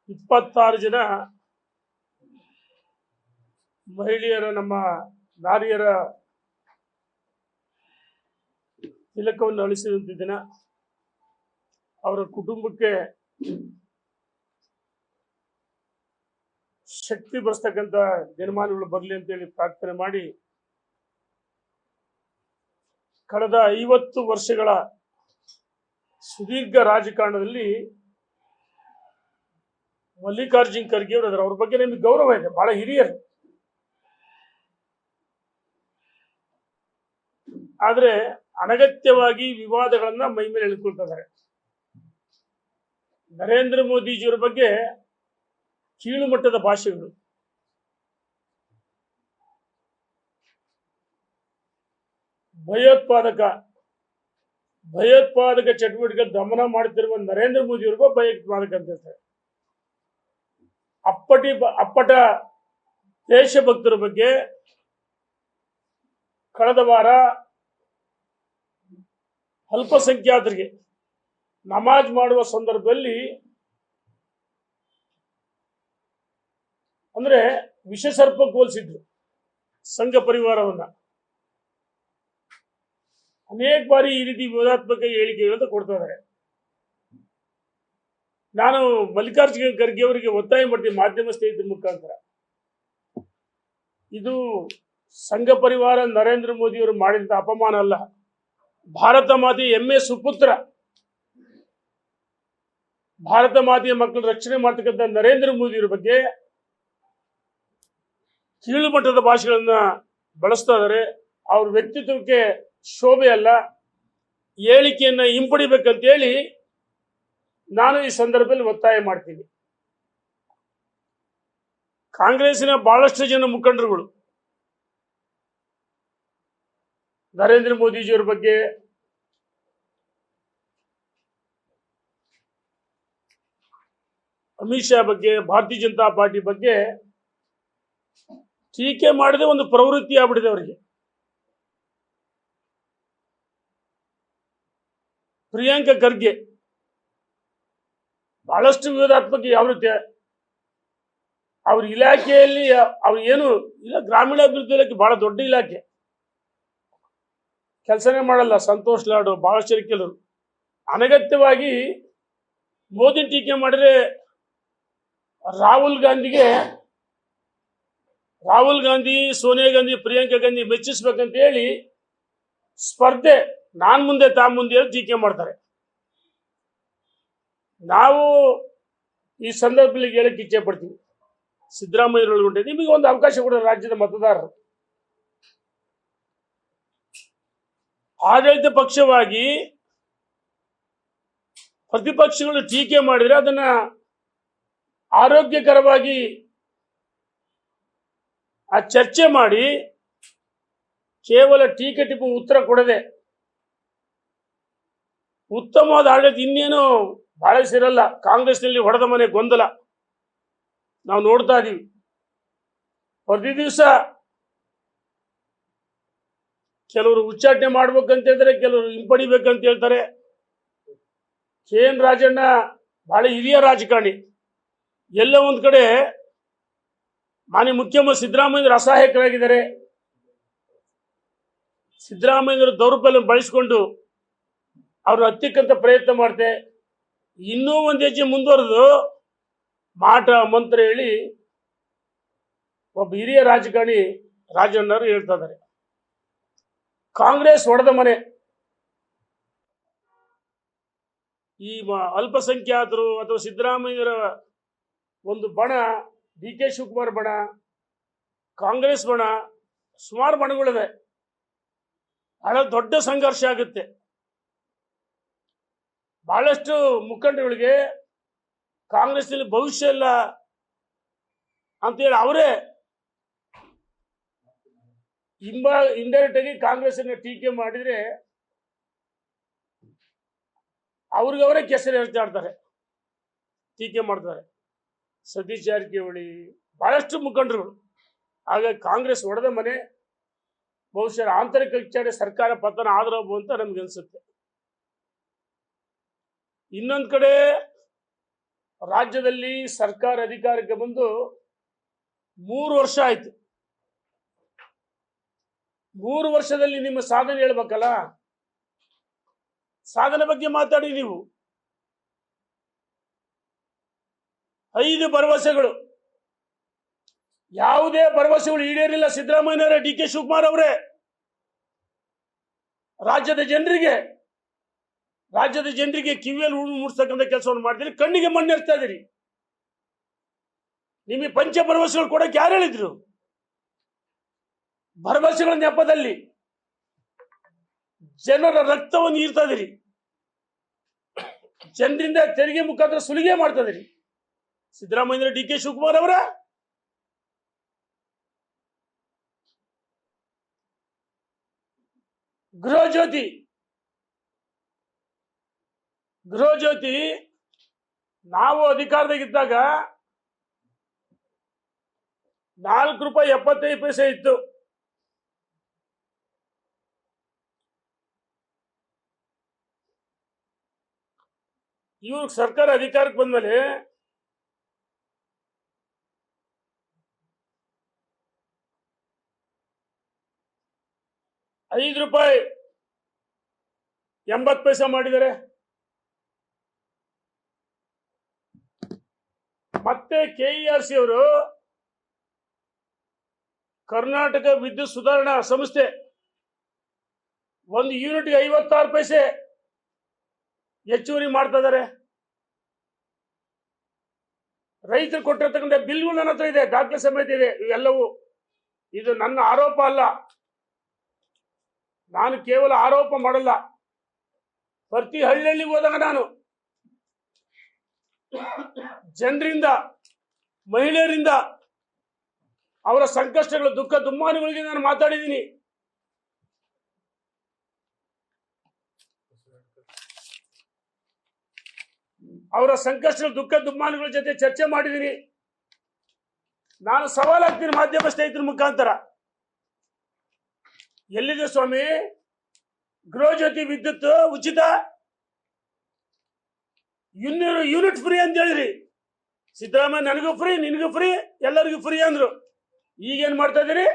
26 ಜನ ಮಹಿಳೆಯರ ನಮ್ಮ ನಾರಿಯರ ತಿಲಕವನ್ನು ಅಳಿಸಿದಂಥ ದಿನ ಅವರ ಕುಟುಂಬಕ್ಕೆ ಶಕ್ತಿ ಬರ್ತಕ್ಕಂಥ ದಿನಮಾನಗಳು ಬರಲಿ ಅಂತೇಳಿ ಪ್ರಾರ್ಥನೆ ಮಾಡಿ ಕಳೆದ 50 ವರ್ಷಗಳ ಸುದೀರ್ಘ ರಾಜಕಾರಣದಲ್ಲಿ ಮಲ್ಲಿಕಾರ್ಜುನ್ ಖರ್ಗೆ ಅವರು ಅವ್ರ ಬಗ್ಗೆ ನಮಗೆ ಗೌರವ ಇದೆ. ಬಹಳ ಹಿರಿಯರು. ಆದ್ರೆ ಅನಗತ್ಯವಾಗಿ ವಿವಾದಗಳನ್ನ ಮೈ ಮೇಲೆ ಎಳ್ಕೊಳ್ತಿದ್ದಾರೆ. ನರೇಂದ್ರ ಮೋದಿಜಿಯವರ ಬಗ್ಗೆ ಕೀಳು ಮಟ್ಟದ ಭಾಷೆಗಳು, ಭಯೋತ್ಪಾದಕ ಚಟುವಟಿಕೆ ದಮನ ಮಾಡುತ್ತಿರುವ ನರೇಂದ್ರ ಮೋದಿಯವರಿಗೂ ಭಯೋತ್ಪಾದಕ ಅಂತ ಹೇಳ್ತಾರೆ. ಅಪ್ಪಟ ದೇಶಭಕ್ತರ ಬಗ್ಗೆ ಕಳೆದ ವಾರ ಅಲ್ಪಸಂಖ್ಯಾತರಿಗೆ ನಮಾಜ್ ಮಾಡುವ ಸಂದರ್ಭದಲ್ಲಿ ಅಂದ್ರೆ ವಿಷಸರ್ಪ ಹೋಲಿಸಿದ್ರು ಸಂಘ ಪರಿವಾರವನ್ನ. ಅನೇಕ ಬಾರಿ ಈ ರೀತಿ ವಿವಾದಾತ್ಮಕ ಹೇಳಿಕೆಗಳನ್ನು ಕೊಡ್ತಾ ಇದ್ದಾರೆ. ನಾನು ಮಲ್ಲಿಕಾರ್ಜುನ್ ಖರ್ಗೆ ಅವರಿಗೆ ಒತ್ತಾಯ ಮಾಡ್ತೀನಿ ಮಾಧ್ಯಮ ಸ್ನೇಹಿತರ ಮುಖಾಂತರ, ಇದು ಸಂಘ ಪರಿವಾರ ನರೇಂದ್ರ ಮೋದಿ ಅವರು ಮಾಡಿದಂತ ಅಪಮಾನ ಅಲ್ಲ. ಭಾರತ ಮಾತೆ ಹೆಮ್ಮೆ ಸುಪುತ್ರ, ಭಾರತ ಮಾತೆಯ ಮಕ್ಕಳ ರಕ್ಷಣೆ ಮಾಡ್ತಕ್ಕಂಥ ನರೇಂದ್ರ ಮೋದಿಯವರ ಬಗ್ಗೆ ಕೀಳು ಮಟ್ಟದ ಭಾಷೆಗಳನ್ನ ಬಳಸ್ತಾ ಇದ್ದಾರೆ. ಅವ್ರ ವ್ಯಕ್ತಿತ್ವಕ್ಕೆ ಶೋಭೆ ಅಲ್ಲ. ಹೇಳಿಕೆಯನ್ನ ಹಿಂಪಡಿಬೇಕಂತೇಳಿ ನಾನು ಈ ಸಂದರ್ಭದಲ್ಲಿ ಒತ್ತಾಯ ಮಾಡ್ತೀನಿ. ಕಾಂಗ್ರೆಸ್ಸಿನ ಬಹಳಷ್ಟು ಜನ ಮುಖಂಡರುಗಳು ನರೇಂದ್ರ ಮೋದಿಜಿಯವರ ಬಗ್ಗೆ, ಅಮಿತ್ ಶಾ ಬಗ್ಗೆ, ಭಾರತೀಯ ಜನತಾ ಪಾರ್ಟಿ ಬಗ್ಗೆ ಟೀಕೆ ಮಾಡದೆ ಒಂದು ಪ್ರವೃತ್ತಿ ಆಗ್ಬಿಟ್ಟಿದೆ ಅವರಿಗೆ. ಪ್ರಿಯಾಂಕಾ ಖರ್ಗೆ ಬಹಳಷ್ಟು ವಿವಾದಾತ್ಮಕ ಯಾವ ರೀತಿ ಅವ್ರ ಇಲಾಖೆಯಲ್ಲಿ ಅವ್ರು ಏನು ಇಲ್ಲ, ಗ್ರಾಮೀಣಾಭಿವೃದ್ಧಿ ಇಲಾಖೆ ಬಹಳ ದೊಡ್ಡ ಇಲಾಖೆ, ಕೆಲಸನೇ ಮಾಡಲ್ಲ. ಸಂತೋಷ್ ಲಾಡು ಬಹಳಷ್ಟು ಕೆಲವರು ಅನಗತ್ಯವಾಗಿ ಮೋದಿ ಟೀಕೆ ಮಾಡಿದ್ರೆ ರಾಹುಲ್ ಗಾಂಧಿ, ಸೋನಿಯಾ ಗಾಂಧಿ, ಪ್ರಿಯಾಂಕಾ ಗಾಂಧಿ ಮೆಚ್ಚಿಸ್ಬೇಕಂತ ಹೇಳಿ ಸ್ಪರ್ಧೆ ನಾನ್ ಮುಂದೆ ತಾ ಮುಂದೆ ಟೀಕೆ ಮಾಡ್ತಾರೆ. ನಾವು ಈ ಸಂದರ್ಭದಲ್ಲಿ ಹೇಳಕ್ಕೆ ಇಚ್ಛೆ ಪಡ್ತೀವಿ, ಸಿದ್ದರಾಮಯ್ಯ ಒಳಗೊಂಡೆ ನಿಮಗೆ ಒಂದು ಅವಕಾಶ ಕೊಡ. ರಾಜ್ಯದ ಮತದಾರರು ಆಡಳಿತ ಪಕ್ಷವಾಗಿ ಪ್ರತಿಪಕ್ಷಗಳು ಟೀಕೆ ಮಾಡಿದ್ರೆ ಅದನ್ನ ಆರೋಗ್ಯಕರವಾಗಿ ಆ ಚರ್ಚೆ ಮಾಡಿ ಕೇವಲ ಟೀಕೆ ಟಿಪ್ಪು ಉತ್ತರ ಕೊಡದೆ ಉತ್ತಮವಾದ ಆಡಳಿತ ಇನ್ನೇನು ಬಹಳ ಸಿರಲ್ಲ. ಕಾಂಗ್ರೆಸ್ನಲ್ಲಿ ಹೊಡೆದ ಮನೆ ಗೊಂದಲ ನಾವು ನೋಡ್ತಾ ಇದೀವಿ. ಪ್ರತಿ ದಿವಸ ಕೆಲವರು ಉಚ್ಚಾಟನೆ ಮಾಡ್ಬೇಕಂತ ಹೇಳಿದ್ರೆ, ಕೆಲವರು ಹಿಂಪಡಿಬೇಕಂತ ಹೇಳ್ತಾರೆ. KN ರಾಜಣ್ಣ ಬಹಳ ಹಿರಿಯ ರಾಜಕಾರಣಿ. ಎಲ್ಲ ಒಂದ್ ಕಡೆ ಮಾನ್ಯ ಮುಖ್ಯಮಂತ್ರಿ ಸಿದ್ದರಾಮಯ್ಯ ಅಸಹಾಯಕರಾಗಿದ್ದಾರೆ. ಸಿದ್ದರಾಮಯ್ಯ ದೌರ್ಬಲ್ಯ ಬಳಸಿಕೊಂಡು ಅವ್ರನ್ನ ಹತ್ತಿಕ್ಕಂತ ಪ್ರಯತ್ನ ಮಾಡ್ತೆ. ಇನ್ನೂ ಒಂದು ಹೆಜ್ಜೆ ಮುಂದುವರೆದು ಮಾಟ ಮಂತ್ರ ಹೇಳಿ ಒಬ್ಬ ಹಿರಿಯ ರಾಜಕಾರಣಿ ರಾಜಣ್ಣವರು ಹೇಳ್ತಾ ಇದ್ದಾರೆ, ಕಾಂಗ್ರೆಸ್ ಹೊಡೆದ ಮನೆ. ಈ ಅಲ್ಪಸಂಖ್ಯಾತರು ಅಥವಾ ಸಿದ್ದರಾಮಯ್ಯರ ಒಂದು ಬಣ, DK ಶಿವಕುಮಾರ್ ಬಣ, ಕಾಂಗ್ರೆಸ್ ಬಣ, ಸುಮಾರು ಬಣಗಳಿವೆ. ಬಹಳ ದೊಡ್ಡ ಸಂಘರ್ಷ ಆಗುತ್ತೆ. ಬಹಳಷ್ಟು ಮುಖಂಡರುಗಳಿಗೆ ಕಾಂಗ್ರೆಸ್ನಲ್ಲಿ ಭವಿಷ್ಯ ಇಲ್ಲ ಅಂತೇಳಿ ಅವರೇ ಇಂಡೈರೆಕ್ಟ್ ಆಗಿ ಕಾಂಗ್ರೆಸ್ ಟೀಕೆ ಮಾಡಿದ್ರೆ ಅವ್ರಿಗವರೇ ಕೆಸರು ಎರ್ಚಾಡ್ತಾರೆ, ಟೀಕೆ ಮಾಡ್ತಾರೆ. ಸತೀಶ್ ಜಾರಕಿಹೊಳಿ ಬಹಳಷ್ಟು ಮುಖಂಡರುಗಳು. ಹಾಗಾಗಿ ಕಾಂಗ್ರೆಸ್ ಹೊಡೆದ ಮನೆ. ಬಹುಶಃ ಆಂತರಿಕ ವಿಚಾರ ಸರ್ಕಾರ ಪತನ ಆದ್ರೂ ಅಂತ ನಮ್ಗೆ ಅನ್ಸುತ್ತೆ. ಇನ್ನೊಂದ್ ಕಡೆ ರಾಜ್ಯದಲ್ಲಿ ಸರ್ಕಾರ ಅಧಿಕಾರಕ್ಕೆ ಬಂದು 3 ವರ್ಷ ಆಯ್ತು. 3 ವರ್ಷದಲ್ಲಿ ನಿಮ್ಮ ಸಾಧನೆ ಹೇಳ್ಬೇಕಲ್ಲ. ಸಾಧನೆ ಬಗ್ಗೆ ಮಾತಾಡಿ. ನೀವು 5 ಭರವಸೆಗಳು, ಯಾವುದೇ ಭರವಸೆಗಳು ಈಡೇರಿಲ್ಲ. ಸಿದ್ದರಾಮಯ್ಯನವರೇ, ಡಿ ಕೆ ಶಿವಕುಮಾರ್ ಅವರೇ, ರಾಜ್ಯದ ಜನರಿಗೆ ಕಿವಿಯಲ್ಲಿ ಮೂಡಿಸ್ತಕ್ಕಂಥ ಕೆಲಸವನ್ನು ಮಾಡ್ತೀರಿ. ಕಣ್ಣಿಗೆ ಮಣ್ಣೆರ್ತಾ ಇದೀರಿ. ನಿಮಗೆ ಪಂಚ ಭರವಸೆಗಳು ಕೊಡಕ್ಕೆ ಯಾರು ಹೇಳಿದ್ರು? ಭರವಸೆಗಳ ನೆಪದಲ್ಲಿ ಜನರ ರಕ್ತವನ್ನು ಹೀರ್ತಾ ಇದೀರಿ. ಜನರಿಂದ ತೆರಿಗೆ ಮುಖಾಂತರ ಸುಲಿಗೆ ಮಾಡ್ತಾ ಇದೀರಿ. ಸಿದ್ದರಾಮಯ್ಯ, ಡಿ ಕೆ ಶಿವಕುಮಾರ್ ಅವರ ಗೃಹ ಜ್ಯೋತಿ ನಾವು ಅಧಿಕಾರದಾಗಿದ್ದಾಗ ₹4.75 ಇತ್ತು. ಇವ್ರು ಸರ್ಕಾರ ಅಧಿಕಾರಕ್ಕೆ ಬಂದ್ಮೇಲೆ ₹5.80 ಮಾಡಿದ್ದಾರೆ. ಮತ್ತೆ KERC ಅವರು, ಕರ್ನಾಟಕ ವಿದ್ಯುತ್ ಸುಧಾರಣಾ ಸಂಸ್ಥೆ, 1 ಯೂನಿಟ್ಗೆ 56 ಪೈಸೆ ಹೆಚ್ಚುವರಿ ಮಾಡ್ತಾ ಇದ್ದಾರೆ. ರೈತರು ಕೊಟ್ಟಿರ್ತಕ್ಕಂಥ ಬಿಲ್ಗಳು ನನ್ನ ಹತ್ರ ಇದೆ, ದಾಖಲೆ ಸಮೇತ ಇದೆ. ಇವೆಲ್ಲವೂ ಇದು ನನ್ನ ಆರೋಪ ಅಲ್ಲ. ನಾನು ಕೇವಲ ಆರೋಪ ಮಾಡಲ್ಲ. ಪ್ರತಿ ಹಳ್ಳಿಗೆ ಹೋದಾಗ ನಾನು ಜನರಿಂದ, ಮಹಿಳೆಯರಿಂದ, ಅವರ ಸಂಕಷ್ಟಗಳು, ದುಃಖ ದುಮ್ಮಾನಗಳಿಗೆ ನಾನು ಮಾತಾಡಿದ್ದೀನಿ. ಅವರ ಸಂಕಷ್ಟಗಳು, ದುಃಖ ದುಮ್ಮಾನಗಳ ಜೊತೆ ಚರ್ಚೆ ಮಾಡಿದ್ದೀನಿ. ನಾನು ಸವಾಲಾಗ್ತೀನಿ ಮಾಧ್ಯಮ ಸ್ನೇಹಿತರ ಮುಖಾಂತರ. ಎಲ್ಲಿದೆ ಸ್ವಾಮಿ ಗೃಹ ಜ್ಯೋತಿ ವಿದ್ಯುತ್ ಉಚಿತ 200 ಯೂನಿಟ್ ಫ್ರೀ ಅಂತ ಹೇಳಿದ್ರಿ. ಸಿದ್ದರಾಮಯ್ಯ ನನಗೂ ಫ್ರೀ, ನಿನಗೂ ಫ್ರೀ, ಎಲ್ಲರಿಗೂ ಫ್ರೀ ಅಂದ್ರು. ಈಗೇನ್ ಮಾಡ್ತಾ ಇದೀರಿ?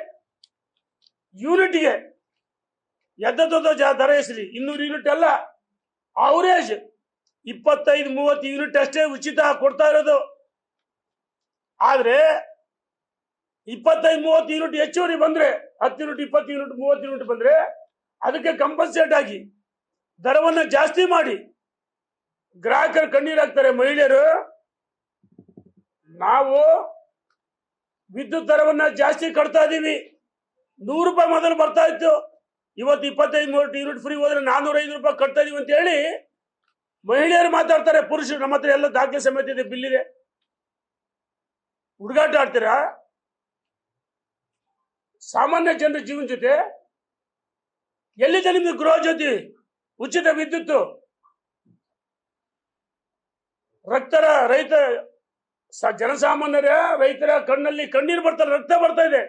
ಯೂನಿಟ್ಗೆ ದರ ಹೆಸರಿ 200 ಯೂನಿಟ್ ಅಲ್ಲ, ಅವರೇಜ್ 25-30 ಯೂನಿಟ್ ಅಷ್ಟೇ ಉಚಿತ ಕೊಡ್ತಾ ಇರೋದು. ಆದ್ರೆ 25-30 ಯೂನಿಟ್ ಹೆಚ್ಚುವರಿ ಬಂದ್ರೆ, 10 ಯೂನಿಟ್, 20 ಯೂನಿಟ್, 30 ಯೂನಿಟ್ ಬಂದ್ರೆ ಅದಕ್ಕೆ ಕಂಪನ್ಸೇಟ್ ಆಗಿ ದರವನ್ನ ಜಾಸ್ತಿ ಮಾಡಿ ಗ್ರಾಹಕರು ಕಣ್ಣೀರಾಗ್ತಾರೆ. ಮಹಿಳೆಯರು, ನಾವು ವಿದ್ಯುತ್ ದರವನ್ನ ಜಾಸ್ತಿ ಕಟ್ತಾ ಇದೀವಿ. ₹100 ಮೊದಲು ಬರ್ತಾ ಇತ್ತು, ಇವತ್ತು 25-30 ಯೂನಿಟ್ ಫ್ರೀ ಹೋದ್ರೆ ₹405 ಕಟ್ತಾ ಇದೀವಿ ಅಂತ ಹೇಳಿ ಮಹಿಳೆಯರು ಮಾತಾಡ್ತಾರೆ. ಪುರುಷರು, ನಮ್ಮ ಹತ್ರ ಎಲ್ಲ ದಾಖಲೆ ಸಮೇತ ಇದೆ, ಬಿಲ್ ಇದೆ. ಹುಡುಗಾಟ ಆಡ್ತೀರಾ ಸಾಮಾನ್ಯ ಜನರ ಜೀವನ ಜೊತೆ? ಎಲ್ಲಿದೆ ನಿಮ್ದು ಗೃಹ ಜ್ಯೋತಿ ಉಚಿತ ವಿದ್ಯುತ್? ರೈತ ಜನಸಾಮಾನ್ಯರ, ರೈತರ ಕಣ್ಣಲ್ಲಿ ಕಣ್ಣೀರು ಬರ್ತಾರೆ, ರಕ್ತ ಬರ್ತಾ ಇದೆ.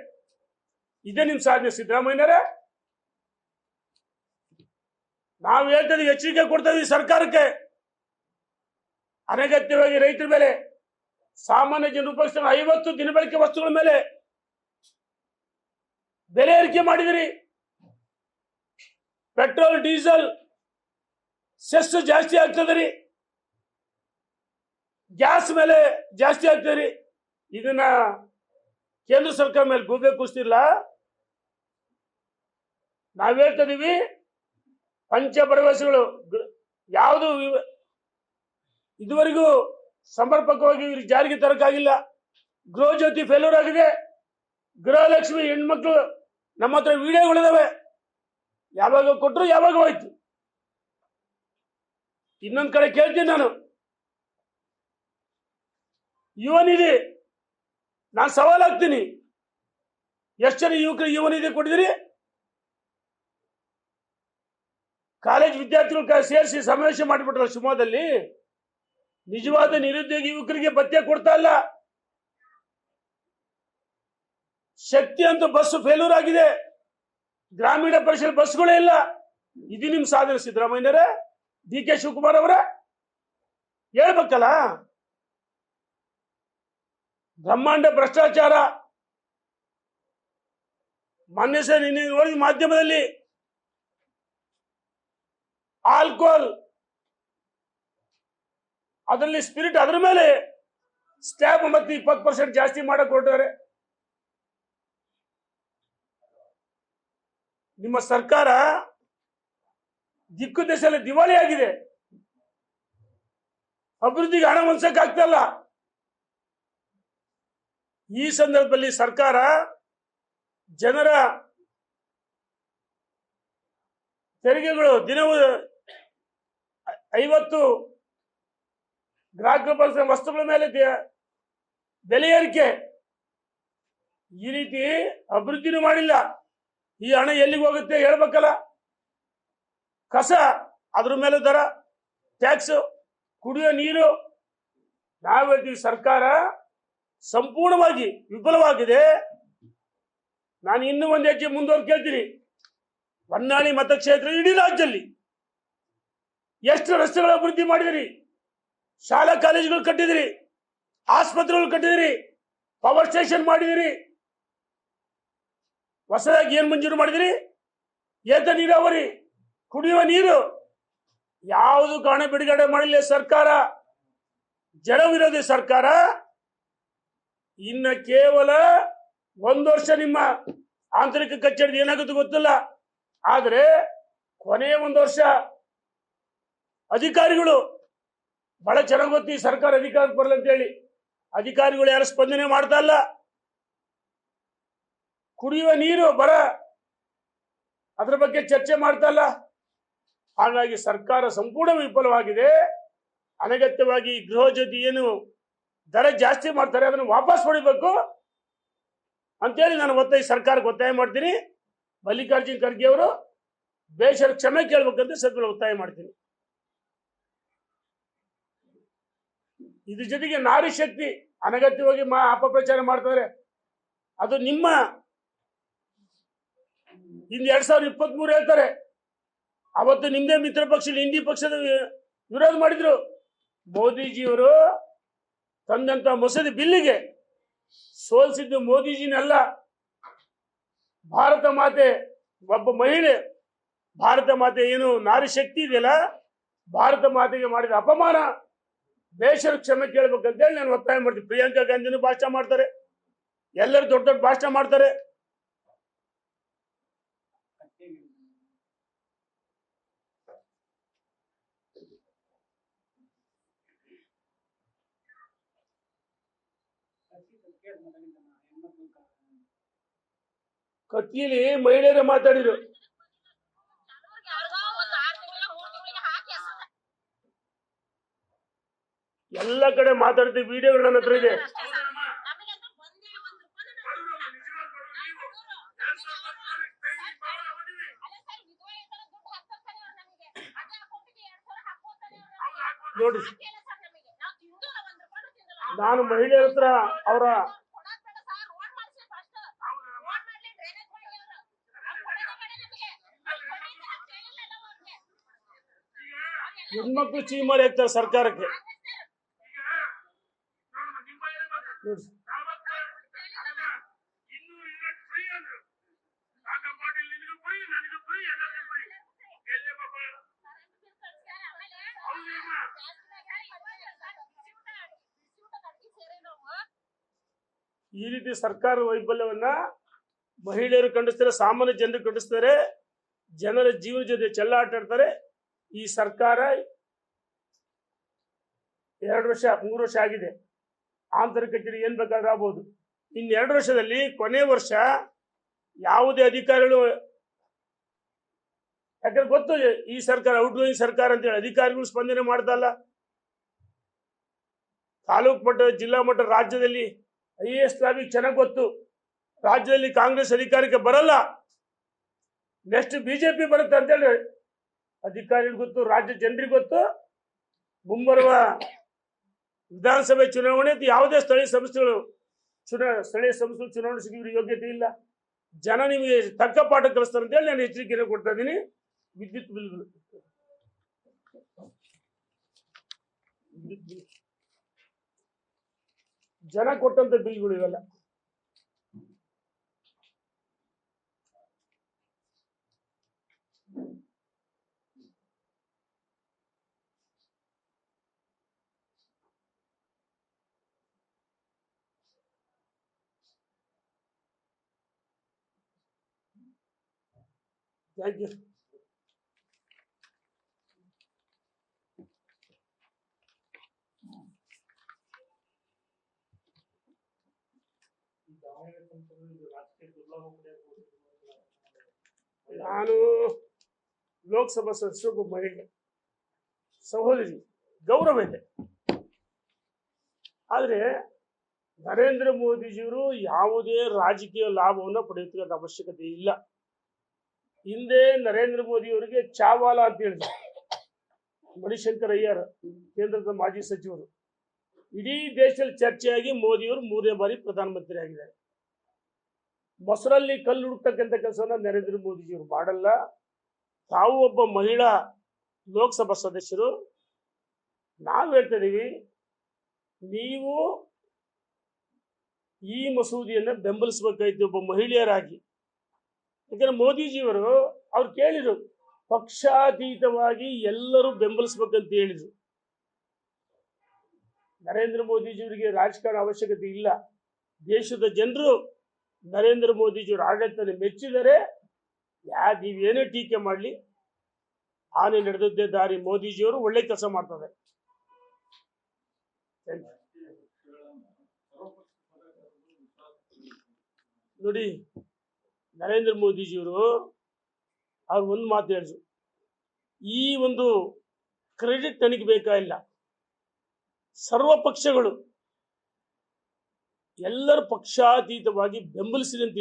ಇದೇ ನಿಮ್ ಸಾಧನೆ ಸಿದ್ದರಾಮಯ್ಯನವರೇ? ನಾವು ಹೇಳ್ತಾ ಇದೀವಿ, ಎಚ್ಚರಿಕೆ ಕೊಡ್ತಾ ಇದೀವಿ ಸರ್ಕಾರಕ್ಕೆ. ಅನಗತ್ಯವಾಗಿ ರೈತರ ಮೇಲೆ, ಸಾಮಾನ್ಯ ಜನರು ಉಪಯೋಗಿಸ್ತಾ 50 ದಿನಬಳಕೆ ವಸ್ತುಗಳ ಮೇಲೆ ಬೆಲೆ ಏರಿಕೆ ಮಾಡಿದಿರಿ. ಪೆಟ್ರೋಲ್, ಡೀಸೆಲ್ ಸೆಸ್ ಜಾಸ್ತಿ ಆಗ್ತದ್ರಿ. ಗ್ಯಾಸ್ ಮೇಲೆ ಜಾಸ್ತಿ ಆಗ್ತದ್ರಿ. ಇದನ್ನ ಕೇಂದ್ರ ಸರ್ಕಾರ ಮೇಲೆ ಗೂಬೆ ಕೂಸ್ತಿಲ್ಲ. ನಾವ್ ಹೇಳ್ತಾ ಇದೀವಿ, ಪಂಚ ಭರವಸೆಗಳು ಯಾವುದು ಇದುವರೆಗೂ ಸಮರ್ಪಕವಾಗಿ ಇವ್ರಿಗೆ ಜಾರಿಗೆ ತರಕ್ಕಾಗಿಲ್ಲ. ಗೃಹ ಜ್ಯೋತಿ ಫೇಲ್ಯೂರ್ ಆಗಿದೆ. ಗೃಹಲಕ್ಷ್ಮಿ ಹೆಣ್ಮಕ್ಳು ನಮ್ಮ ಹತ್ರ ವಿಡಿಯೋಗಳಿದಾವೆ, ಯಾವಾಗ ಕೊಟ್ಟರು ಯಾವಾಗ ಹೋಯ್ತು. ಇನ್ನೊಂದ್ ಕಡೆ ಕೇಳ್ತೀನಿ ನಾನು, ಯುವ ನಿಧಿ ನಾನು ಸವಾಲಾಗ್ತೀನಿ. ಎಷ್ಟು ಜನ ಯುವಕರು ಯುವ ನಿಧಿ ಕೊಟ್ಟಿದ್ದೀರಿ? ಕಾಲೇಜ್ ವಿದ್ಯಾರ್ಥಿಗಳು ಸೇರಿಸಿ ಸಮಾವೇಶ ಮಾಡಿಬಿಟ್ರಲ್ಲ ಶಿವಮೊಗ್ಗದಲ್ಲಿ. ನಿಜವಾದ ನಿರುದ್ಯೋಗಿ ಯುವಕರಿಗೆ ಭತ್ಯೆ ಕೊಡ್ತಾ ಇಲ್ಲ. ಶಕ್ತಿ ಅಂತ ಬಸ್ ಫೇಲ್ಯೂರ್ ಆಗಿದೆ, ಗ್ರಾಮೀಣ ಪರಿಸರ ಬಸ್ಗಳೇ ಇಲ್ಲ. ಇದು ನಿಮ್ ಸಾಧನೆ ಸಿದ್ದರಾಮಯ್ಯರೇ, ಡಿ ಕೆ ಶಿವಕುಮಾರ್ ಅವರ ಹೇಳ್ಬೇಕಲ್ಲ. ಬ್ರಹ್ಮಾಂಡ ಭ್ರಷ್ಟಾಚಾರ. ಮೊನ್ನೆ ಸರ್ ನಿನ್ನೆ ನೋಡಿದ ಮಾಧ್ಯಮದಲ್ಲಿ ಆಲ್ಕೋಹಾಲ್, ಅದರಲ್ಲಿ ಸ್ಪಿರಿಟ್, ಅದರ ಮೇಲೆ ಸ್ಟ್ಯಾಬ್ ಮತ್ತೆ 20% ಜಾಸ್ತಿ ಮಾಡಕ್ ಹೊರಟಾರೆ. ನಿಮ್ಮ ಸರ್ಕಾರ ದಿಕ್ಕು ದೆಸೆಯಲ್ಲಿ ದಿವಾಳಿ ಆಗಿದೆ. ಅಭಿವೃದ್ಧಿಗೆ ಹಣ ಹೊಂದಕ್ಕಾಗ್ತಲ್ಲ. ಈ ಸಂದರ್ಭದಲ್ಲಿ ಸರ್ಕಾರ ಜನರ ತೆರಿಗೆಗಳು ದಿನವೂ 50 ಗ್ರಾಹಕ ಬಳಸಿದ ವಸ್ತುಗಳ ಮೇಲೆ ಬೆಲೆ ಏರಿಕೆ, ಈ ರೀತಿ ಅಭಿವೃದ್ಧಿನೂ ಮಾಡಿಲ್ಲ. ಈ ಹಣ ಎಲ್ಲಿಗೆ ಹೋಗುತ್ತೆ ಹೇಳ್ಬೇಕಲ್ಲ. ಕಸ, ಅದ್ರ ಮೇಲೆ ದರ, ಟ್ಯಾಕ್ಸ್, ಕುಡಿಯೋ ನೀರು. ನಾವು ಹೇಳ್ತೀವಿ ಸರ್ಕಾರ ಸಂಪೂರ್ಣವಾಗಿ ವಿಫಲವಾಗಿದೆ. ನಾನು ಇನ್ನೂ ಒಂದು ಹೆಜ್ಜೆ ಮುಂದುವರೆದು ಕೇಳ್ತೀನಿ. ಹೊನ್ನಾಳಿ ಮತಕ್ಷೇತ್ರ ಇಡೀ ರಾಜ್ಯದಲ್ಲಿ ಎಷ್ಟು ರಸ್ತೆಗಳ ಅಭಿವೃದ್ಧಿ ಮಾಡಿದಿರಿ, ಶಾಲಾ ಕಾಲೇಜುಗಳು ಕಟ್ಟಿದಿರಿ, ಆಸ್ಪತ್ರೆಗಳು ಕಟ್ಟಿದಿರಿ, ಪವರ್ ಸ್ಟೇಷನ್ ಮಾಡಿದಿರಿ, ಹೊಸದಾಗಿ ಏನ್ ಮಂಜೂರು ಮಾಡಿದಿರಿ? ಏತ ನೀರಾವರಿ, ಕುಡಿಯುವ ನೀರು, ಯಾವುದು ಕಾರಣ ಬಿಡುಗಡೆ ಮಾಡಿಲ್ಲ ಸರ್ಕಾರ. ಜನ ವಿರೋಧಿ ಸರ್ಕಾರ. ಇನ್ನ ಕೇವಲ 1 ವರ್ಷ ನಿಮ್ಮ ಆಂತರಿಕ ಕಚೇರಿ ಏನಾಗುತ್ತೆ ಗೊತ್ತಿಲ್ಲ. ಆದ್ರೆ ಕೊನೆ 1 ವರ್ಷ ಅಧಿಕಾರಿಗಳು ಬಹಳ ಚೆನ್ನಾಗಿ ಗೊತ್ತಿ ಸರ್ಕಾರ ಅಧಿಕಾರಕ್ಕೆ ಬರಲ್ಲ ಅಂತ ಹೇಳಿ. ಅಧಿಕಾರಿಗಳು ಯಾರು ಸ್ಪಂದನೆ ಮಾಡ್ತಾ ಇಲ್ಲ. ಕುಡಿಯುವ ನೀರು ಬರ, ಅದರ ಬಗ್ಗೆ ಚರ್ಚೆ ಮಾಡ್ತಾ ಇಲ್ಲ. ಹಾಗಾಗಿ ಸರ್ಕಾರ ಸಂಪೂರ್ಣ ವಿಫಲವಾಗಿದೆ. ಅನಗತ್ಯವಾಗಿ ಗೃಹ ಜ್ಯೋತಿ ಏನು ದರ ಜಾಸ್ತಿ ಮಾಡ್ತಾರೆ ಅದನ್ನು ವಾಪಸ್ ಪಡಿಬೇಕು ಅಂತೇಳಿ ನಾನು ಸರ್ಕಾರಕ್ಕೆ ಒತ್ತಾಯ ಮಾಡ್ತೀನಿ. ಮಲ್ಲಿಕಾರ್ಜುನ್ ಖರ್ಗೆ ಅವರು ಬೇಷರ ಕ್ಷಮೆ ಕೇಳಬೇಕಂತ ಸರ್ಕಾರ ಒತ್ತಾಯ ಮಾಡ್ತೀನಿ. ಇದ್ರ ಜೊತೆಗೆ ನಾರಿ ಶಕ್ತಿ ಅನಗತ್ಯವಾಗಿ ಅಪಪ್ರಚಾರ ಮಾಡ್ತಾರೆ. ಅದು ನಿಮ್ಮ ಇಂದು 2023 ಹೇಳ್ತಾರೆ. ಅವತ್ತು ನಿಮ್ದೇ ಮಿತ್ರ ಪಕ್ಷ ಇಂಡಿ ಪಕ್ಷದ ವಿರೋಧ ಮಾಡಿದ್ರು. ಮೋದಿಜಿಯವರು ತಂದಂತ ಮಸೂದೆ ಬಿಲ್ಲಿಗೆ ಸೋಲಿಸಿದ್ದು ಮೋದಿಜಿನಲ್ಲ, ಭಾರತ ಮಾತೆ. ಒಬ್ಬ ಮಹಿಳೆ, ಭಾರತ ಮಾತೆ ಏನು ನಾರಿ ಶಕ್ತಿ ಇದೆಯಲ್ಲ, ಭಾರತ ಮಾತೆಗೆ ಮಾಡಿದ ಅಪಮಾನ. ಬೇಷರ ಕ್ಷಮೆ ಕೇಳ್ಬೇಕಂತೇಳಿ ನಾನು ಒತ್ತಾಯ ಮಾಡ್ತೀನಿ. ಪ್ರಿಯಾಂಕಾ ಗಾಂಧಿನೂ ಭಾಷಣ ಮಾಡ್ತಾರೆ, ಎಲ್ಲರೂ ದೊಡ್ಡ ದೊಡ್ಡ ಭಾಷಣ ಮಾಡ್ತಾರೆ. ಕತ್ಲಿಲಿ ಮಹಿಳೆಯರೇ ಮಾತಾಡಿದ್ರು. ಎಲ್ಲ ಕಡೆ ಮಾತಾಡ್ತೀವಿ, ವಿಡಿಯೋಗಳು ನನ್ನ ಹತ್ರ ಇದೆ. ನೋಡಿ, ನಾನು ಮಹಿಳೆಯರ ಹತ್ರ ಅವರ ಹೆಣ್ಮಕ್ಳು ಚೀಮಾರಿ ಆಗ್ತಾರೆ ಸರ್ಕಾರಕ್ಕೆ. ಈ ರೀತಿ ಸರ್ಕಾರ ವೈಫಲ್ಯವನ್ನ ಮಹಿಳೆಯರು ಖಂಡಿಸ್ತಾರೆ, ಸಾಮಾನ್ಯ ಜನರು ಖಂಡಿಸ್ತಾರೆ, ಜನರ ಜೀವನ ಜೊತೆ ಚೆಲ್ಲಾಟ ಆಡ್ತಾರೆ. ಈ ಸರ್ಕಾರ 2 ವರ್ಷ 3 ವರ್ಷ ಆಗಿದೆ. ಆಂತರಿಕ ಕಚೇರಿ ಏನ್ ಬೇಕಾದ್ರೂ ಆಗ್ಬೋದು. ಇನ್ನು 2 ವರ್ಷದಲ್ಲಿ ಕೊನೆ ವರ್ಷ ಯಾವುದೇ ಅಧಿಕಾರಿಗಳು, ಯಾಕಂದ್ರೆ ಗೊತ್ತು ಈ ಸರ್ಕಾರ ಔಟ್ ಗೋಯಿಂಗ್ ಸರ್ಕಾರ ಅಂತೇಳಿ ಅಧಿಕಾರಿಗಳು ಸ್ಪಂದನೆ ಮಾಡ್ತಾ ಇಲ್ಲ. ತಾಲೂಕು ಮಟ್ಟ, ಜಿಲ್ಲಾ ಮಟ್ಟ, ರಾಜ್ಯದಲ್ಲಿ IAS ಲಾಬಿ ಚೆನ್ನಾಗಿ ಗೊತ್ತು. ರಾಜ್ಯದಲ್ಲಿ ಕಾಂಗ್ರೆಸ್ ಅಧಿಕಾರಕ್ಕೆ ಬರಲ್ಲ, ನೆಕ್ಸ್ಟ್ ಬಿಜೆಪಿ ಬರುತ್ತೆ ಅಂತೇಳಿ ಅಧಿಕಾರಿಗಳು ಗೊತ್ತು, ರಾಜ್ಯ ಜನರಿಗೆ ಗೊತ್ತು. ಮುಂಬರುವ ವಿಧಾನಸಭೆ ಚುನಾವಣೆ ಯಾವುದೇ ಸ್ಥಳೀಯ ಸಂಸ್ಥೆಗಳು ಚುನಾವಣೆ ಸಿಗಿದ್ರೆ ಯೋಗ್ಯತೆ ಇಲ್ಲ. ಜನ ನಿಮಗೆ ತಕ್ಕ ಪಾಠ ಕಲಿಸ್ತಾರೆ ಅಂತೇಳಿ ನಾನು ಎಚ್ಚರಿಕೆಯನ್ನು ಕೊಡ್ತಾ ಇದ್ದೀನಿ. ವಿದ್ಯುತ್ ಬಿಲ್ಗಳು ಜನ ಕೊಟ್ಟಂತ ಬಿಲ್ಗಳು ಇವೆಲ್ಲ. Thank you. ನಾನು ಲೋಕಸಭಾ ಸದಸ್ಯರು ಮಹಿಳೆ ಸಹೋದರಿ ಗೌರವ ಇದೆ. ಆದರೆ ನರೇಂದ್ರ ಮೋದಿಜಿಯವರು ಯಾವುದೇ ರಾಜಕೀಯ ಲಾಭವನ್ನು ಪಡೆಯುವಂತ ಅವಶ್ಯಕತೆ ಇಲ್ಲ. ಹಿಂದೆ ನರೇಂದ್ರ ಮೋದಿ ಅವರಿಗೆ ಚಾವಾಲ ಅಂತ ಹೇಳಿದ್ರು ಮಣಿಶಂಕರ್ ಅಯ್ಯರ್, ಕೇಂದ್ರದ ಮಾಜಿ ಸಚಿವರು. ಇಡೀ ದೇಶದಲ್ಲಿ ಚರ್ಚೆಯಾಗಿ ಮೋದಿಯವರು 3ನೇ ಬಾರಿ ಪ್ರಧಾನಮಂತ್ರಿ ಆಗಿದ್ದಾರೆ. ಮೊಸರಲ್ಲಿ ಕಲ್ಲು ಹುಡುಕ್ತಕ್ಕಂಥ ಕೆಲಸವನ್ನ ನರೇಂದ್ರ ಮೋದಿಜಿಯವರು ಮಾಡಲ್ಲ. ತಾವು ಒಬ್ಬ ಮಹಿಳಾ ಲೋಕಸಭಾ ಸದಸ್ಯರು. ನಾವು ಹೇಳ್ತಾ ಇದೀವಿ, ನೀವು ಈ ಮಸೂದೆಯನ್ನು ಬೆಂಬಲಿಸಬೇಕಾಯ್ತು ಒಬ್ಬ ಮಹಿಳೆಯರಾಗಿ. ಯಾಕಂದ್ರೆ ಮೋದಿಜಿಯವರು ಅವ್ರು ಕೇಳಿದ್ರು, ಪಕ್ಷಾತೀತವಾಗಿ ಎಲ್ಲರೂ ಬೆಂಬಲಿಸಬೇಕಂತ ಹೇಳಿದ್ರು. ನರೇಂದ್ರ ಮೋದಿಜಿಯವರಿಗೆ ರಾಜಕಾರಣ ಅವಶ್ಯಕತೆ ಇಲ್ಲ. ದೇಶದ ಜನರು ನರೇಂದ್ರ ಮೋದಿಜಿಯವರ ಆಡಳಿತ ಮೆಚ್ಚಿದರೆ ನೀವೇನೇ ಟೀಕೆ ಮಾಡಲಿ, ಆನೆ ನಡೆದದ್ದೇ ದಾರಿ. ಮೋದಿಜಿಯವರು ಒಳ್ಳೆ ಕೆಲಸ ಮಾಡ್ತಾರೆ. ನೋಡಿ, ನರೇಂದ್ರ ಮೋದಿಜಿಯವರು ಅವ್ರು ಒಂದು ಮಾತು ಹೇಳಿದ್ರು, ಈ ಒಂದು ಕ್ರೆಡಿಟ್ ನನಗೆ ಬೇಕಾಗಿಲ್ಲ, ಸರ್ವ ಪಕ್ಷಗಳು ಎಲ್ಲರೂ ಪಕ್ಷಾತೀತವಾಗಿ ಬೆಂಬಲಿಸಿದೆ ಅಂತ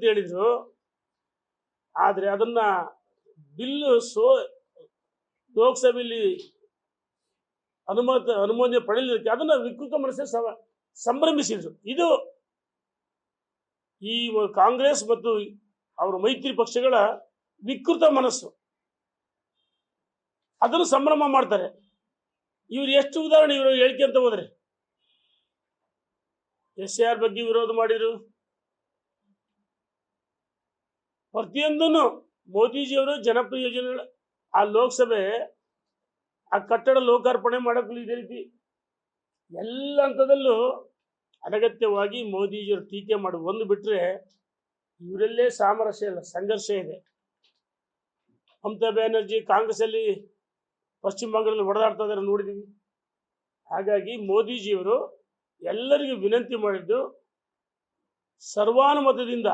ಹೇಳಿದ್ರು. ಆದರೆ ಅದನ್ನ ಬಿಲ್ಲು ಲೋಕಸಭೆಯಲ್ಲಿ ಅನುಮೋದನೆ ಪಡೆಯಲಿಕ್ಕೆ ಅದನ್ನ ವಿಕೃತ ಮನಸ್ಸೇ ಸಂಭ್ರಮಿಸಿದ್ರು. ಇದು ಈ ಕಾಂಗ್ರೆಸ್ ಮತ್ತು ಅವರ ಮೈತ್ರಿ ಪಕ್ಷಗಳ ವಿಕೃತ ಮನಸ್ಸು. ಅದನ್ನು ಸಂಭ್ರಮ ಮಾಡ್ತಾರೆ. ಇವ್ರು ಎಷ್ಟು ಉದಾಹರಣೆ ಇವರು ಹೇಳಿಕೆ ಅಂತ ಹೋದ್ರೆ, SIR ಬಗ್ಗೆ ವಿರೋಧ ಮಾಡಿದ್ರು. ಪ್ರತಿಯೊಂದನ್ನು ಮೋದಿಜಿಯವರು ಜನಪ್ರಿಯ ಯೋಜನೆಗಳು, ಆ ಲೋಕಸಭೆ ಆ ಕಟ್ಟಡ ಲೋಕಾರ್ಪಣೆ ಮಾಡೋಕ್ಕೂ ಇದೇ ರೀತಿ ಎಲ್ಲ ಹಂತದಲ್ಲೂ ಅನಗತ್ಯವಾಗಿ ಮೋದಿಜಿಯವರು ಟೀಕೆ ಮಾಡಿ ಒಂದು ಬಿಟ್ರೆ ಇವರಲ್ಲೇ ಸಾಮರಸ್ಯ ಇಲ್ಲ, ಸಂಘರ್ಷ ಇದೆ. ಮಮತಾ ಬ್ಯಾನರ್ಜಿ ಕಾಂಗ್ರೆಸ್ ಅಲ್ಲಿ ಪಶ್ಚಿಮ ಬಂಗಾಳದಲ್ಲಿ ಹೊಡೆದಾಡ್ತಾ ಇದ್ದಾರೆ ನೋಡಿದೀವಿ. ಹಾಗಾಗಿ ಮೋದಿಜಿಯವರು ಎಲ್ಲರಿಗೂ ವಿನಂತಿ ಮಾಡಿದ್ದು, ಸರ್ವಾನುಮತದಿಂದ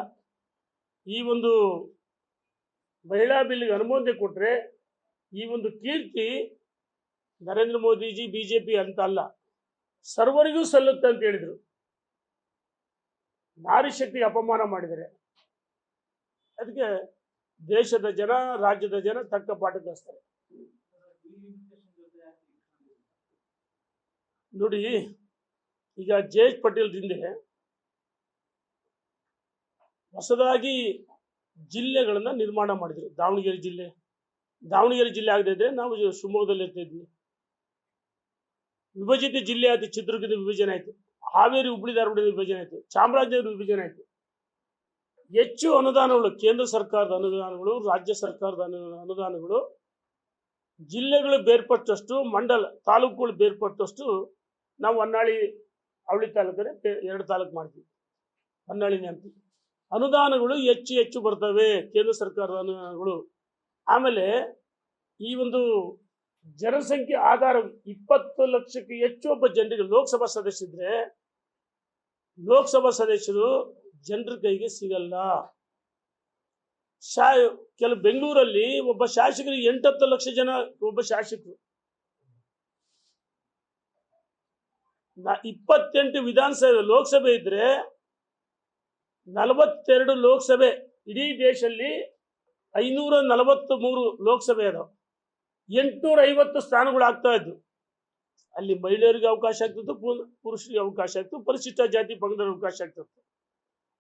ಈ ಒಂದು ಮಹಿಳಾ ಬಿಲ್ಗೆ ಅನುಮೋದನೆ ಕೊಟ್ಟರೆ ಈ ಒಂದು ಕೀರ್ತಿ ನರೇಂದ್ರ ಮೋದಿಜಿ ಬಿಜೆಪಿ ಅಂತ ಅಲ್ಲ, ಸರ್ವರಿಗೂ ಸಲ್ಲುತ್ತೆ ಅಂತ ಹೇಳಿದ್ರು. ನಾರಿ ಶಕ್ತಿಗೆ ಅಪಮಾನ ಮಾಡಿದರೆ ಅದಕ್ಕೆ ದೇಶದ ಜನ, ರಾಜ್ಯದ ಜನ ತಕ್ಕ ಪಾಠ ಕಲಿಸ್ತಾರೆ. ನೋಡಿ, ಈಗ ಜಯೇಶ್ ಪಟೇಲ್ ಹಿಂದೆ ಹೊಸದಾಗಿ ಜಿಲ್ಲೆಗಳನ್ನ ನಿರ್ಮಾಣ ಮಾಡಿದ್ರು. ದಾವಣಗೆರೆ ಜಿಲ್ಲೆ ಆಗದೆ ಇದ್ರೆ ನಾವು ಶಿವಮೊಗ್ಗದಲ್ಲಿ ಇರ್ತಾ ಇದ್ವಿ. ವಿಭಜಿತ ಜಿಲ್ಲೆ ಆಯ್ತು, ಚಿತ್ರದುರ್ಗದ ವಿಭಜನೆ ಆಯ್ತು, ಹಾವೇರಿ ಹುಬ್ಬಳ್ಳಿ ಧಾರವಾಡದ ವಿಭಜನೆ ಆಯ್ತು, ಚಾಮರಾಜನಗರ ವಿಭಜನೆ ಆಯ್ತು. ಹೆಚ್ಚು ಅನುದಾನಗಳು, ಕೇಂದ್ರ ಸರ್ಕಾರದ ಅನುದಾನಗಳು, ರಾಜ್ಯ ಸರ್ಕಾರದ ಅನುದಾನಗಳು ಜಿಲ್ಲೆಗಳು ಬೇರ್ಪಟ್ಟಷ್ಟು, ತಾಲೂಕುಗಳು ಬೇರ್ಪಟ್ಟಷ್ಟು ನಾವು ಹೊನ್ನಾಳಿ ಅವಳಿ ತಾಲೂಕಲ್ಲಿ 2 ತಾಲೂಕು ಮಾಡ್ತೀವಿ, ಹೊನ್ನಾಳಿನೇ ಅಂತೀವಿ. ಅನುದಾನಗಳು ಹೆಚ್ಚು ಬರ್ತವೆ, ಕೇಂದ್ರ ಸರ್ಕಾರದ ಅನುದಾನಗಳು. ಆಮೇಲೆ ಈ ಒಂದು ಜನಸಂಖ್ಯೆ ಆಧಾರ 20 ಲಕ್ಷಕ್ಕೆ ಹೆಚ್ಚು ಒಬ್ಬ ಜನರಿಗೆ ಲೋಕಸಭಾ ಸದಸ್ಯರಿದ್ರೆ ಲೋಕಸಭಾ ಸದಸ್ಯರು ಜನರ ಕೈಗೆ ಸಿಗಲ್ಲ. ಕೆಲವು ಬೆಂಗಳೂರಲ್ಲಿ ಒಬ್ಬ ಶಾಸಕರಿಗೆ 8-10 ಲಕ್ಷ ಜನ ಒಬ್ಬ ಶಾಸಕರು. 28 ವಿಧಾನಸಭೆ ಲೋಕಸಭೆ ಇದ್ರೆ 42 ಲೋಕಸಭೆ. ಇಡೀ ದೇಶದಲ್ಲಿ 543 ಲೋಕಸಭೆ ಅದಾವ. 850 ಸ್ಥಾನಗಳು ಆಗ್ತಾ ಇದ್ವು. ಅಲ್ಲಿ ಮಹಿಳೆಯರಿಗೆ ಅವಕಾಶ ಆಗ್ತಿತ್ತು, ಪುರುಷರಿಗೆ ಅವಕಾಶ ಆಗ್ತಿತ್ತು, ಪರಿಶಿಷ್ಟ ಜಾತಿ ಪಂಗಡದ ಅವಕಾಶ ಆಗ್ತಿತ್ತು.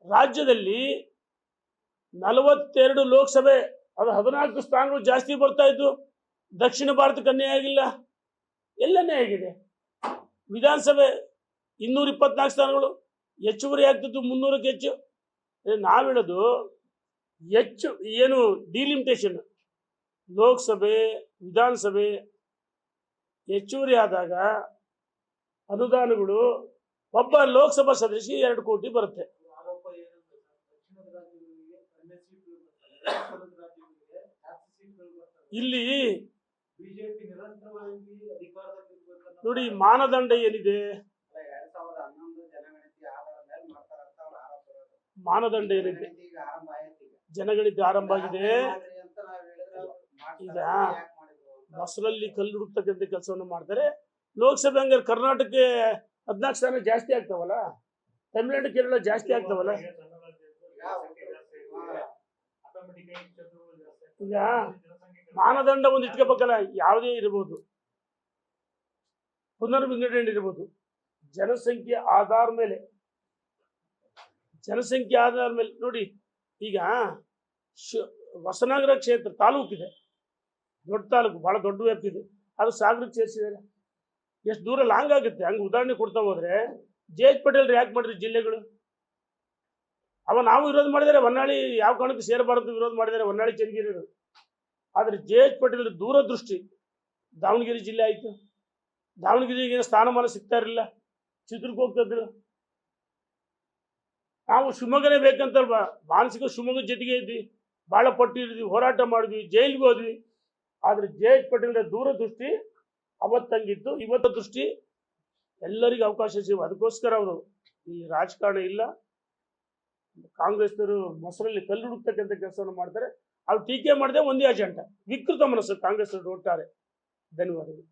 ರಾಜ್ಯದಲ್ಲಿ 42 ಲೋಕಸಭೆ, ಅದು 14 ಸ್ಥಾನಗಳು ಜಾಸ್ತಿ ಬರ್ತಾ ಇದ್ದು. ದಕ್ಷಿಣ ಭಾರತಕ್ಕೆ ಅನ್ಯಾಯ ಆಗಿಲ್ಲ, ಎಲ್ಲ ನ್ಯಾಯ ಆಗಿದೆ. ವಿಧಾನಸಭೆ 224 ಸ್ಥಾನಗಳು, ಹೆಚ್ಚುವರಿ ಆಗ್ತಿತ್ತು 300ಕ್ಕೆ ಹೆಚ್ಚು. ನಾವು ಹೇಳೋದು ಹೆಚ್ಚು ಏನು ಡಿಲಿಮಿಟೇಷನ್, ಲೋಕಸಭೆ ವಿಧಾನಸಭೆ ಹೆಚ್ಚುವರಿ ಆದಾಗ ಅನುದಾನಗಳು ಒಬ್ಬ ಲೋಕಸಭಾ ಸದಸ್ಯರಿಗೆ 2 ಕೋಟಿ ಬರುತ್ತೆ. ಇಲ್ಲಿ ನೋಡಿ ಮಾನದಂಡ ಏನಿದೆ, ಮಾನದಂಡ ಏನಿದೆ, ಜನಗಣತಿ ಆರಂಭ ಆಗಿದೆ. ಈಗ ಬಸ್ರಲ್ಲಿ ಕಲ್ಲು ಹುಡುಕ್ತಕ್ಕಂಥ ಕೆಲಸವನ್ನು ಮಾಡ್ತಾರೆ. ಲೋಕಸಭೆ ಹಂಗಾರೆ ಕರ್ನಾಟಕಕ್ಕೆ 14 ಸ್ಥಾನ ಜಾಸ್ತಿ ಆಗ್ತಾವಲ್ಲ, ತಮಿಳುನಾಡು ಕೇರಳ ಜಾಸ್ತಿ ಆಗ್ತಾವಲ್ಲ. ಈಗ ಮಾನದಂಡ ಒಂದು ಇಟ್ಕೋಬೇಕಲ್ಲ, ಯಾವುದೇ ಇರ್ಬೋದು, ಪುನರ್ವಿಂಗಡಣೆ ಇರ್ಬೋದು, ಜನಸಂಖ್ಯೆ ಆಧಾರ ಮೇಲೆ ನೋಡಿ. ಈಗ ಹೊಸನಗರ ಕ್ಷೇತ್ರ ತಾಲೂಕಿದೆ, ದೊಡ್ಡ ತಾಲೂಕು, ಬಹಳ ದೊಡ್ಡ ವ್ಯಾಪ್ತಿ ಇದೆ, ಅದು ಸಾಗರಕ್ಕೆ ಸೇರಿಸಿದ್ದಾರೆ. ಎಷ್ಟು ದೂರ ಲಾಂಗ್ ಆಗುತ್ತೆ. ಹಂಗೆ ಉದಾಹರಣೆ ಕೊಡ್ತಾ ಹೋದ್ರೆ ಜೆ.ಎಚ್. ಪಟೇಲ್ ಯಾಕೆ ಮಾಡಿದ್ರು ಜಿಲ್ಲೆಗಳು? ನಾವು ವಿರೋಧ ಮಾಡಿದರೆ, ಹೊನ್ನಾಳಿ ಯಾವ ಕಾರಣಕ್ಕೂ ಸೇರಬಾರದು ವಿರೋಧ ಮಾಡಿದರೆ, ಹೊನ್ನಾಳಿ ಚನ್ನಗಿರಿ. ಆದರೆ ಜೆ.ಎಚ್. ಪಟೇಲ್ ದೂರದೃಷ್ಟಿ, ದಾವಣಗೆರೆ ಜಿಲ್ಲೆ ಆಯಿತು. ದಾವಣಗೆರೆಗೆ ಸ್ಥಾನಮಾನ ಸಿಗ್ತಾ ಇರಲಿಲ್ಲ, ಚಿತ್ರಕ್ಕೆ ಹೋಗ್ತಿದ್ರು. ನಾವು ಶಿವಮೊಗ್ಗನೇ ಬೇಕಂತ ಮಾನಸಿಕ ಶಿವಮೊಗ್ಗ ಜೊತೆಗೆ ಇದ್ವಿ, ಭಾಳ ಪಟ್ಟಿದ್ವಿ, ಹೋರಾಟ ಮಾಡಿದ್ವಿ, ಜೈಲಿಗೆ ಹೋದ್ವಿ. ಆದರೆ ಜೆ.ಎಚ್. ಪಟೇಲ್ ದೂರದೃಷ್ಟಿ ಅವತ್ತಂಗಿತ್ತು, ಇವತ್ತು ದೃಷ್ಟಿ ಎಲ್ಲರಿಗೂ ಅವಕಾಶ ಸಿಗುವ. ಅದಕ್ಕೋಸ್ಕರ ಅವರು ಈ ರಾಜಕಾರಣ ಇಲ್ಲ, ಕಾಂಗ್ರೆಸ್ನವರು ಮೊಸರಲ್ಲಿ ಕಲ್ಲು ಹುಡುಕ್ತಕ್ಕಂಥ ಕೆಲಸವನ್ನು ಮಾಡ್ತಾರೆ. ಅವ್ರು ಟೀಕೆ ಮಾಡದೆ ಒಂದೇ ಅಜೆಂಡ, ವಿಕೃತ ಮನಸ್ಸು ಕಾಂಗ್ರೆಸ್ ಒಟ್ಟಾರೆ. ಧನ್ಯವಾದಗಳು.